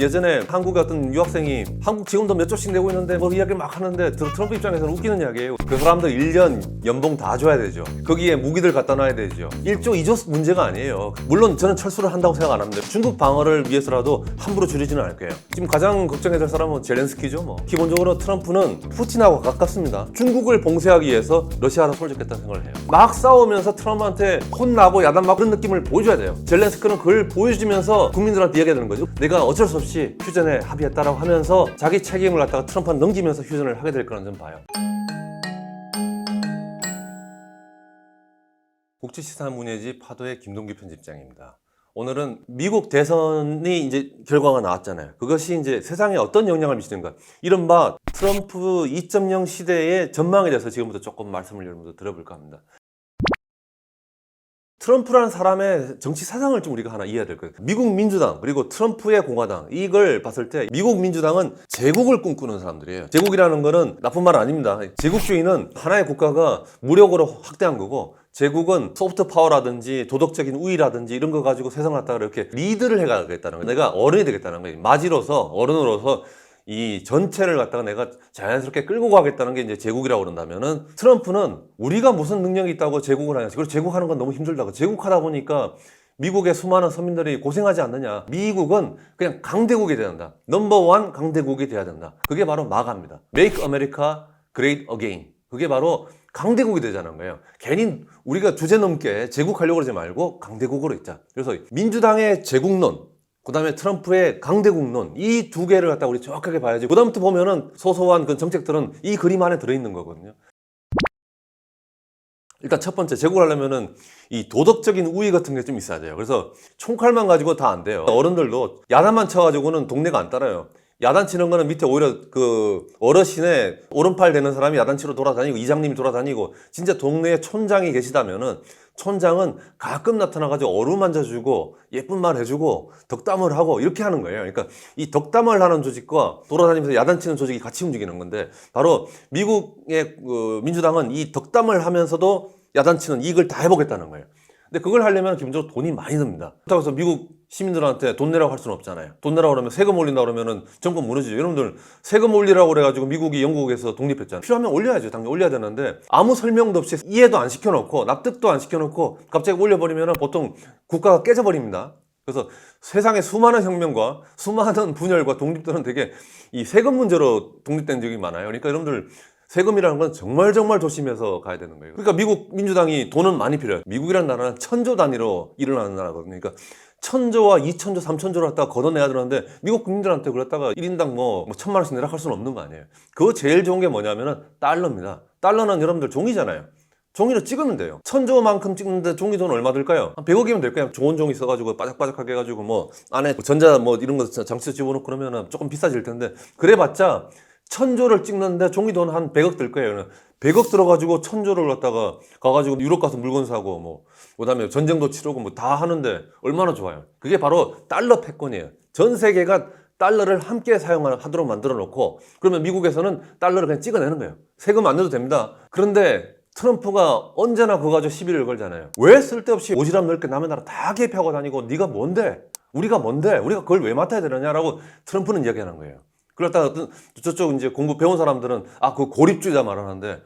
예전에 한국의 어떤 유학생이 한국 지금도 몇 조씩 내고 있는데 뭐 이야기를 막 하는데 트럼프 입장에서는 웃기는 이야기예요. 그 사람들 1년 연봉 다 줘야 되죠. 거기에 무기들 갖다 놔야 되죠. 1조 2조 문제가 아니에요. 물론 저는 철수를 한다고 생각 안 합니다. 중국 방어를 위해서라도 함부로 줄이지는 않을 거예요. 지금 가장 걱정해야 될 사람은 젤렌스키죠. 뭐 기본적으로 트럼프는 푸틴하고 가깝습니다. 중국을 봉쇄하기 위해서 러시아로 손을 잡겠다는 생각을 해요. 막 싸우면서 트럼프한테 혼나고 야단맞고 그런 느낌을 보여줘야 돼요. 젤렌스키는 그걸 보여주면서 국민들한테 이야기해야 되는 거죠. 내가 어쩔 수 없이 휴전에 합의했다라고 하면서 자기 책임을 갖다가 트럼프한테 넘기면서 휴전을 하게 될 거라는 점 봐요. 국제시사문예지 파도의 김동규 편집장입니다. 오늘은 미국 대선이 이제 결과가 나왔잖아요. 그것이 이제 세상에 어떤 영향을 미치는가. 이른바 트럼프 2.0 시대의 전망에 대해서 지금부터 조금 말씀을 여러분들 들어볼까 합니다. 트럼프라는 사람의 정치 사상을 좀 우리가 하나 이해해야 될 거예요. 미국 민주당 그리고 트럼프의 공화당 이걸 봤을 때 미국 민주당은 제국을 꿈꾸는 사람들이에요. 제국이라는 거는 나쁜 말 아닙니다. 제국주의는 하나의 국가가 무력으로 확대한 거고 제국은 소프트 파워라든지 도덕적인 우위라든지 이런 거 가지고 세상을 갖다가 이렇게 리드를 해가겠다는 거예요. 내가 어른이 되겠다는 거예요. 맞이로서 어른으로서 이 전체를 갖다가 내가 자연스럽게 끌고 가겠다는 게 이제 제국이라고 그런다면은 트럼프는 우리가 무슨 능력이 있다고 제국을 하냐. 그리고 제국하는 건 너무 힘들다고. 제국하다 보니까 미국의 수많은 서민들이 고생하지 않느냐. 미국은 그냥 강대국이 돼야 된다. 넘버원 강대국이 돼야 된다. 그게 바로 마가입니다. Make America Great Again. 그게 바로 강대국이 되자는 거예요. 괜히 우리가 주제 넘게 제국하려고 그러지 말고 강대국으로 있자. 그래서 민주당의 제국론 그 다음에 트럼프의 강대국론 이 두 개를 갖다 우리 정확하게 봐야지. 그 다음부터 보면은 소소한 그 정책들은 이 그림 안에 들어있는 거거든요. 일단 첫 번째 제국을 하려면은 이 도덕적인 우위 같은 게 좀 있어야 돼요. 그래서 총칼만 가지고 다 안 돼요. 어른들도 야단만 쳐가지고는 동네가 안 따라요. 야단치는 거는 밑에 오히려 그 어르신의 오른팔 되는 사람이 야단치러 돌아다니고 이장님이 돌아다니고 진짜 동네에 촌장이 계시다면은 촌장은 가끔 나타나가지고 어루만져주고 예쁜 말 해주고 덕담을 하고 이렇게 하는 거예요. 그러니까 이 덕담을 하는 조직과 돌아다니면서 야단치는 조직이 같이 움직이는 건데 바로 미국의 민주당은 이 덕담을 하면서도 야단치는 이익을 다 해보겠다는 거예요. 근데 그걸 하려면 기본적으로 돈이 많이 듭니다. 그렇다고 해서 미국 시민들한테 돈 내라고 할 수는 없잖아요. 돈 내라고 그러면 세금 올린다고 그러면 정권 무너지죠. 여러분들 세금 올리라고 그래가지고 미국이 영국에서 독립했잖아요. 필요하면 올려야죠. 당연히 올려야 되는데 아무 설명도 없이 이해도 안 시켜놓고 납득도 안 시켜놓고 갑자기 올려버리면 보통 국가가 깨져버립니다. 그래서 세상의 수많은 혁명과 수많은 분열과 독립들은 되게 이 세금 문제로 독립된 적이 많아요. 그러니까 여러분들 세금이라는 건 정말 조심해서 가야 되는 거예요. 그러니까 미국 민주당이 돈은 많이 필요해요. 미국이라는 나라는 천조 단위로 일어나는 나라거든요. 그러니까 천조와 이천조, 삼천조를 갖다가 걷어내야 되는데 미국 국민들한테 그랬다가 1인당 뭐 1,000만 원씩 내라 할 수는 없는 거 아니에요. 그거 제일 좋은 게 뭐냐면은 달러입니다. 달러는 여러분들 종이잖아요. 종이로 찍으면 돼요. 1,000조만큼 찍는데 종이 돈 얼마 들까요? 한 100억이면 될 거예요. 좋은 종이 써가지고 바삭바삭하게 해가지고 뭐 안에 전자 뭐 이런 거 장치 집어넣고 그러면은 조금 비싸질 텐데 그래봤자 1,000조를 찍는데 종이 돈 한 100억 들 거예요. 100억 들어가지고 1,000조를 갖다가 가가지고 유럽 가서 물건 사고 뭐 그다음에 전쟁도 치르고 뭐 다 하는데 얼마나 좋아요. 그게 바로 달러 패권이에요. 전 세계가 달러를 함께 사용하도록 만들어 놓고 그러면 미국에서는 달러를 그냥 찍어내는 거예요. 세금 안 내도 됩니다. 그런데 트럼프가 언제나 그거 가지고 시비를 걸잖아요. 왜 쓸데없이 오지랖 넓게 남의 나라 다 개입하고 다니고 네가 뭔데? 우리가 뭔데? 우리가 그걸 왜 맡아야 되느냐라고 트럼프는 이야기하는 거예요. 그렇다가 저쪽 이제 공부 배운 사람들은 그 고립주의자 말하는데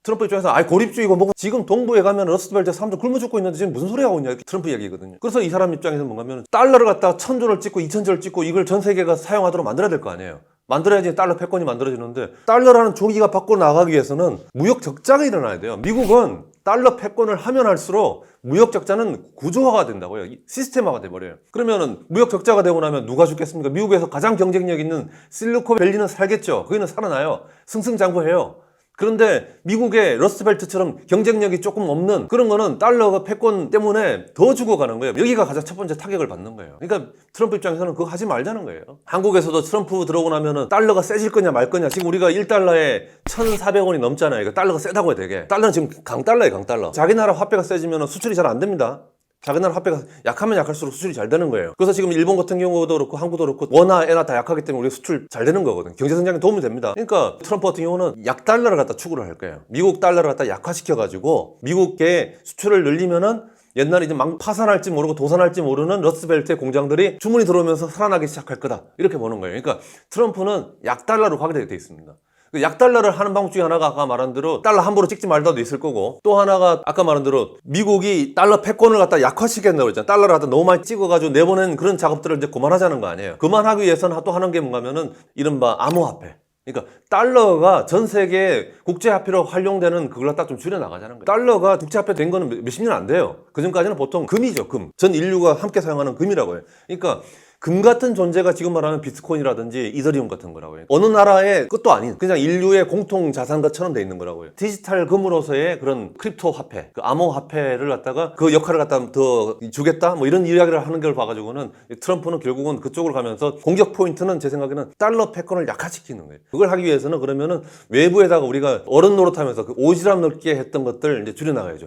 트럼프 입장에서 고립주의고 뭐고 지금 동부에 가면 러스트벨트 사람들 굶어 죽고 있는데 지금 무슨 소리 하고 있냐 이렇게 트럼프 얘기거든요. 그래서 이 사람 입장에서 뭔가면 달러를 갖다가 1,000조를 찍고 2,000조를 찍고 이걸 전 세계가 사용하도록 만들어야 될 거 아니에요. 만들어야지 달러 패권이 만들어지는데 달러라는 종이가 밖으로 나가기 위해서는 무역 적자가 일어나야 돼요. 미국은 달러 패권을 하면 할수록 무역 적자는 구조화가 된다고요. 시스템화가 돼버려요. 그러면은 무역 적자가 되고 나면 누가 죽겠습니까? 미국에서 가장 경쟁력 있는 실리콘밸리는 살겠죠. 거기는 살아나요. 승승장구해요. 그런데 미국의 러스트벨트처럼 경쟁력이 조금 없는 그런 거는 달러 패권 때문에 더 죽어가는 거예요. 여기가 가장 첫 번째 타격을 받는 거예요. 그러니까 트럼프 입장에서는 그거 하지 말자는 거예요. 한국에서도 트럼프 들어오고 나면은 달러가 세질 거냐 말 거냐. 지금 우리가 1달러에 1,400원이 넘잖아요. 이거 달러가 세다고 해야 되게. 달러는 지금 강달러예요, 강달러. 자기 나라 화폐가 세지면 수출이 잘 안 됩니다. 자기 나라 화폐가 약하면 약할수록 수출이 잘 되는 거예요. 그래서 지금 일본 같은 경우도 그렇고 한국도 그렇고 원화, 엔화 다 약하기 때문에 우리가 수출 잘 되는 거거든. 경제 성장에 도움이 됩니다. 그러니까 트럼프 같은 경우는 약달러를 갖다 추구를 할 거예요. 미국 달러를 갖다 약화시켜가지고 미국의 수출을 늘리면은 옛날에 이제 막 파산할지 모르고 도산할지 모르는 러스트벨트의 공장들이 주문이 들어오면서 살아나기 시작할 거다. 이렇게 보는 거예요. 그러니까 트럼프는 약달러로 가게 돼 있습니다. 약달러를 하는 방법 중에 하나가 아까 말한 대로 달러 함부로 찍지 말다도 있을 거고, 또 하나가 아까 말한 대로 미국이 달러 패권을 갖다 약화시켰다고 그랬잖아요. 달러를 갖다 너무 많이 찍어가지고 내보낸 그런 작업들을 이제 그만하자는 거 아니에요. 그만하기 위해서는 또 하는 게 뭔가면은 이른바 암호화폐. 그러니까 달러가 전 세계 국제화폐로 활용되는 그걸 갖다 좀 줄여나가자는 거예요. 달러가 국제화폐 된 거는 몇십 년 안 돼요. 그전까지는 보통 금이죠, 금. 전 인류가 함께 사용하는 금이라고 해요. 그러니까 금 같은 존재가 지금 말하는 비트코인이라든지 이더리움 같은 거라고 해요. 어느 나라의 끝도 아닌 그냥 인류의 공통 자산가처럼 돼 있는 거라고 해요. 디지털 금으로서의 그런 크립토 화폐, 그 암호 화폐를 갖다가 그 역할을 갖다 더 주겠다 뭐 이런 이야기를 하는 걸 봐가지고는 트럼프는 결국은 그쪽으로 가면서 공격 포인트는 제 생각에는 달러 패권을 약화시키는 거예요. 그걸 하기 위해서는 그러면은 외부에다가 우리가 어른 노릇하면서 그 오지랖 넓게 했던 것들 이제 줄여나가야죠.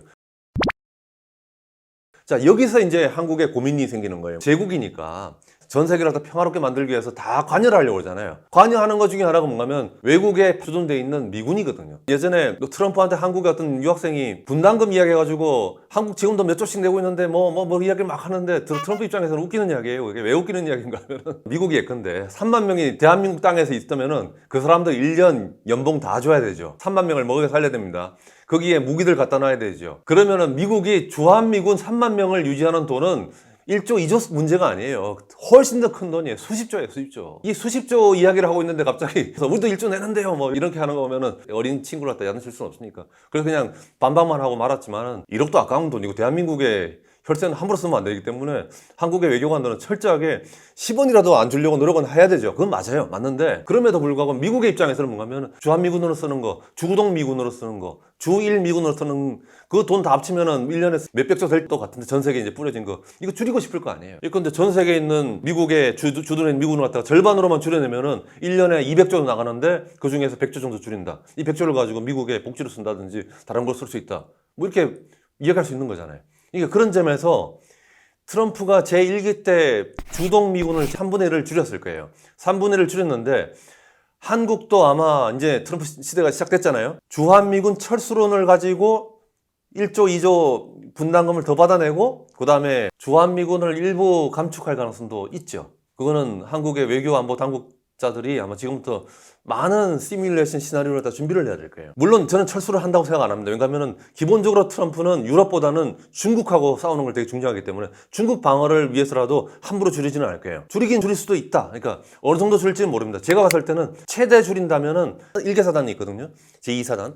자, 여기서 이제 한국에 고민이 생기는 거예요. 제국이니까 전 세계를 다 평화롭게 만들기 위해서 다 관여를 하려고 그러잖아요. 관여하는 것 중에 하나가 뭔가면 외국에 주둔되어 있는 미군이거든요. 예전에 트럼프한테 한국의 어떤 유학생이 분담금 이야기해가지고 한국 지금도 몇 조씩 내고 있는데 뭐 이야기를 막 하는데 트럼프 입장에서는 웃기는 이야기예요. 이게 왜 웃기는 이야기인가 하면은 미국이 예컨대 3만 명이 대한민국 땅에서 있다면은 그 사람들 1년 연봉 다 줘야 되죠. 3만 명을 먹여 살려야 됩니다. 거기에 무기들 갖다 놔야 되죠. 그러면은 미국이 주한미군 3만 명을 유지하는 돈은 1조, 2조 문제가 아니에요. 훨씬 더 큰 돈이에요. 수십조예요, 수십조. 이 수십조 이야기를 하고 있는데 갑자기 우리도 1조 내는데요. 뭐 이렇게 하는 거 보면은 어린 친구를 갖다 야단칠 수는 없으니까. 그래서 그냥 반박만 하고 말았지만은 1억도 아까운 돈이고 대한민국의 혈세는 함부로 쓰면 안 되기 때문에 한국의 외교관들은 철저하게 10원이라도 안 주려고 노력은 해야 되죠. 그건 맞아요. 맞는데 그럼에도 불구하고 미국의 입장에서는 뭔가면 주한미군으로 쓰는 거, 주구동 미군으로 쓰는 거, 주1 미군으로 쓰는 그 돈 다 합치면은 1년에 몇백조 될 것 같은데 전 세계에 이제 뿌려진 거 이거 줄이고 싶을 거 아니에요. 그런데 전 세계에 있는 미국의 주둔한 미군을 갖다가 절반으로만 줄여내면은 1년에 200조 나가는데 그 중에서 100조 정도 줄인다. 이 100조를 가지고 미국의 복지로 쓴다든지 다른 걸 쓸 수 있다. 뭐 이렇게 이야기할 수 있는 거잖아요. 그러니까 그런 점에서 트럼프가 제1기 때 주동 미군을 3분의 1을 줄였을 거예요. 3분의 1을 줄였는데 한국도 아마 이제 트럼프 시대가 시작됐잖아요. 주한미군 철수론을 가지고 1조, 2조 분담금을 더 받아내고 그 다음에 주한미군을 일부 감축할 가능성도 있죠. 그거는 한국의 외교 안보 당국자들이 아마 지금부터 많은 시뮬레이션 시나리오를 다 준비를 해야 될 거예요. 물론 저는 철수를 한다고 생각 안 합니다. 왜냐하면 기본적으로 트럼프는 유럽보다는 중국하고 싸우는 걸 되게 중요하기 때문에 중국 방어를 위해서라도 함부로 줄이지는 않을 거예요. 줄이긴 줄일 수도 있다. 그러니까 어느 정도 줄일지는 모릅니다. 제가 봤을 때는 최대 줄인다면은 1개 사단이 있거든요. 제2사단.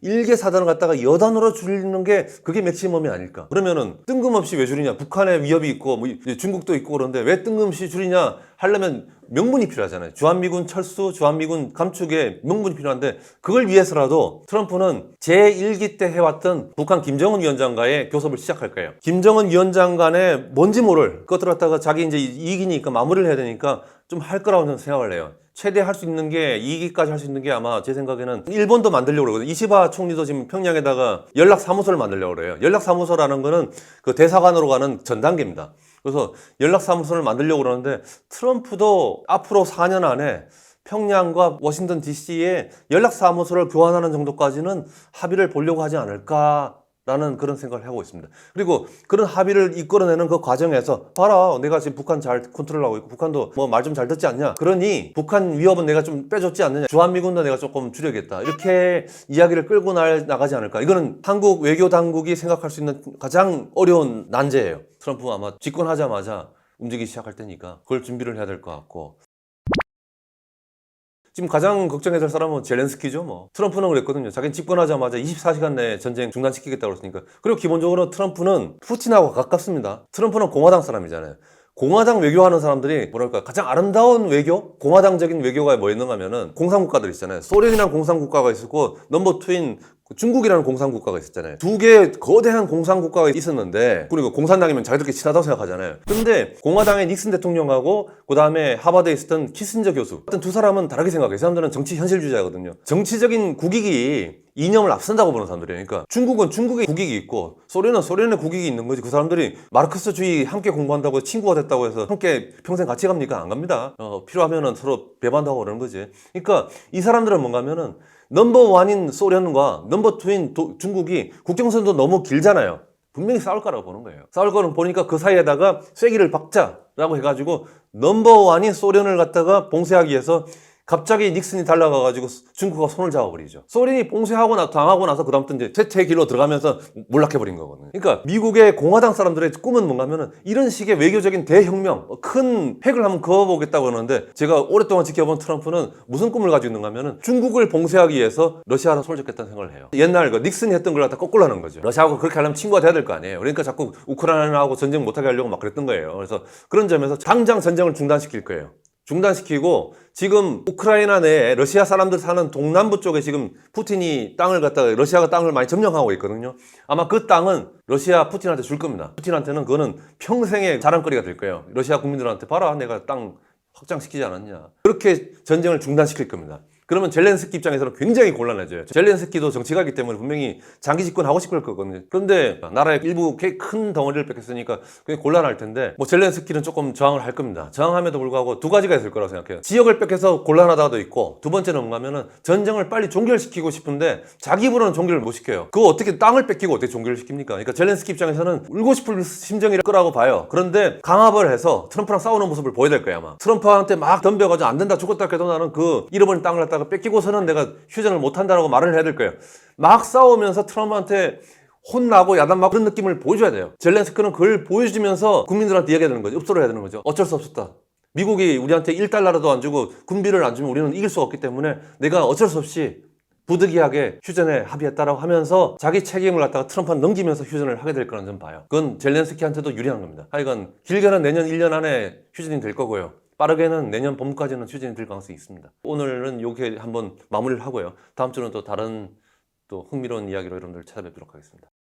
1개 사단을 갖다가 여단으로 줄이는 게 그게 맥시멈이 아닐까. 그러면은 뜬금없이 왜 줄이냐. 북한에 위협이 있고 뭐 중국도 있고 그런데 왜 뜬금없이 줄이냐 하려면 명분이 필요하잖아요. 주한미군 철수, 주한미군 감축에 명분이 필요한데 그걸 위해서라도 트럼프는 제1기 때 해왔던 북한 김정은 위원장과의 교섭을 시작할 거예요. 김정은 위원장 간에 뭔지 모를 그것들 갖다가 자기 이제 이익이니까 마무리를 해야 되니까 좀 할 거라고 저는 생각을 해요. 최대 할 수 있는 게 2기까지 할 수 있는 게 아마 제 생각에는 일본도 만들려고 그러거든요. 이시바 총리도 지금 평양에다가 연락사무소를 만들려고 그래요. 연락사무소라는 거는 그 대사관으로 가는 전 단계입니다. 그래서 연락사무소를 만들려고 그러는데 트럼프도 앞으로 4년 안에 평양과 워싱턴 DC에 연락사무소를 교환하는 정도까지는 합의를 보려고 하지 않을까 라는 그런 생각을 하고 있습니다. 그리고 그런 합의를 이끌어내는 그 과정에서 봐라 내가 지금 북한 잘 컨트롤하고 있고 북한도 뭐 말 좀 잘 듣지 않냐 그러니 북한 위협은 내가 좀 빼줬지 않느냐 주한미군도 내가 조금 줄여야겠다 이렇게 이야기를 끌고 나가지 않을까. 이거는 한국 외교 당국이 생각할 수 있는 가장 어려운 난제예요. 트럼프 아마 집권하자마자 움직이기 시작할 테니까 그걸 준비를 해야 될 것 같고 지금 가장 걱정해야 될 사람은 젤렌스키죠. 뭐 트럼프는 그랬거든요. 자기는 집권하자마자 24시간 내에 전쟁 중단시키겠다고 그랬으니까. 그리고 기본적으로 트럼프는 푸틴하고 가깝습니다. 트럼프는 공화당 사람이잖아요. 공화당 외교하는 사람들이 뭐랄까 가장 아름다운 외교? 공화당적인 외교가 뭐였는가 하면은 공산국가들 있잖아요. 소련이라는 공산국가가 있었고 넘버 투인 중국이라는 공산국가가 있었잖아요. 두 개의 거대한 공산국가가 있었는데 그리고 공산당이면 자기들끼리 친하다고 생각하잖아요. 근데 공화당의 닉슨 대통령하고 그 다음에 하버드에 있었던 키신저 교수 어떤 두 사람은 다르게 생각해요. 이 사람들은 정치 현실주의자거든요. 정치적인 국익이 이념을 앞선다고 보는 사람들이에요. 그러니까 중국은 중국의 국익이 있고 소련은 소련의 국익이 있는 거지. 그 사람들이 마르크스주의 함께 공부한다고 친구가 됐다고 해서 함께 평생 같이 갑니까? 안 갑니다. 필요하면은 서로 배반도 하고 그러는 거지. 그러니까 이 사람들은 뭔가 하면은 넘버 원인 소련과 넘버 투인 중국이 국경선도 너무 길잖아요. 분명히 싸울 거라고 보는 거예요. 싸울 거는 보니까 그 사이에다가 쐐기를 박자라고 해가지고 넘버원인 소련을 갖다가 봉쇄하기 위해서 갑자기 닉슨이 달라가가지고 중국과 손을 잡아버리죠. 소련이 봉쇄하고 당하고 나서 그다음부터 이제 쇠퇴의 길로 들어가면서 몰락해버린 거거든요. 그러니까 미국의 공화당 사람들의 꿈은 뭔가 하면은 이런 식의 외교적인 대혁명, 큰 획을 한번 그어보겠다고 하는데 제가 오랫동안 지켜본 트럼프는 무슨 꿈을 가지고 있는가 하면은 중국을 봉쇄하기 위해서 러시아랑 손을 잡겠다는 생각을 해요. 옛날 그 닉슨이 했던 걸 갖다 거꾸로 하는 거죠. 러시아하고 그렇게 하려면 친구가 돼야 될 거 아니에요. 그러니까 자꾸 우크라이나하고 전쟁 못하게 하려고 막 그랬던 거예요. 그래서 그런 점에서 당장 전쟁을 중단시킬 거예요. 중단시키고 지금 우크라이나 내에 러시아 사람들 사는 동남부 쪽에 지금 푸틴이 땅을 갖다가 러시아가 땅을 많이 점령하고 있거든요. 아마 그 땅은 러시아 푸틴한테 줄 겁니다. 푸틴한테는 그거는 평생의 자랑거리가 될 거예요. 러시아 국민들한테 봐라 내가 땅 확장시키지 않았냐. 그렇게 전쟁을 중단시킬 겁니다. 그러면 젤렌스키 입장에서는 굉장히 곤란해져요. 젤렌스키도 정치가이기 때문에 분명히 장기 집권하고 싶을 거거든요. 그런데 나라의 일부 큰 덩어리를 뺏겼으니까 굉장히 곤란할 텐데 뭐 젤렌스키는 조금 저항을 할 겁니다. 저항함에도 불구하고 두 가지가 있을 거라고 생각해요. 지역을 뺏겨서 곤란하다도 있고 두 번째는 뭔가 하면은 전쟁을 빨리 종결시키고 싶은데 자기 입으로는 종결을 못 시켜요. 그거 어떻게 땅을 뺏기고 어떻게 종결을 시킵니까? 그러니까 젤렌스키 입장에서는 울고 싶을 심정일 거라고 봐요. 그런데 강압을 해서 트럼프랑 싸우는 모습을 보여야 될 거야 아마. 트럼프한테 막 덤벼가지고 안 된다 죽었다 해도 나는 그 잃어버린 땅을 갖다가 뺏기고서는 내가 휴전을 못한다라고 말을 해야 될 거예요. 막 싸우면서 트럼프한테 혼나고 야단맞고 그런 느낌을 보여줘야 돼요. 젤렌스키는 그걸 보여주면서 국민들한테 이야기해야 되는 거죠. 읍소를 해야 되는 거죠. 어쩔 수 없었다. 미국이 우리한테 1달러라도 안 주고 군비를 안 주면 우리는 이길 수가 없기 때문에 내가 어쩔 수 없이 부득이하게 휴전에 합의했다라고 하면서 자기 책임을 갖다가 트럼프한테 넘기면서 휴전을 하게 될 거라는 점 봐요. 그건 젤렌스키한테도 유리한 겁니다. 하여간 길게는 내년 1년 안에 휴전이 될 거고요. 빠르게는 내년 봄까지는 휴전이 될 가능성이 있습니다. 오늘은 이렇게 한번 마무리를 하고요. 다음 주는 또 다른 또 흥미로운 이야기로 여러분들 찾아뵙도록 하겠습니다.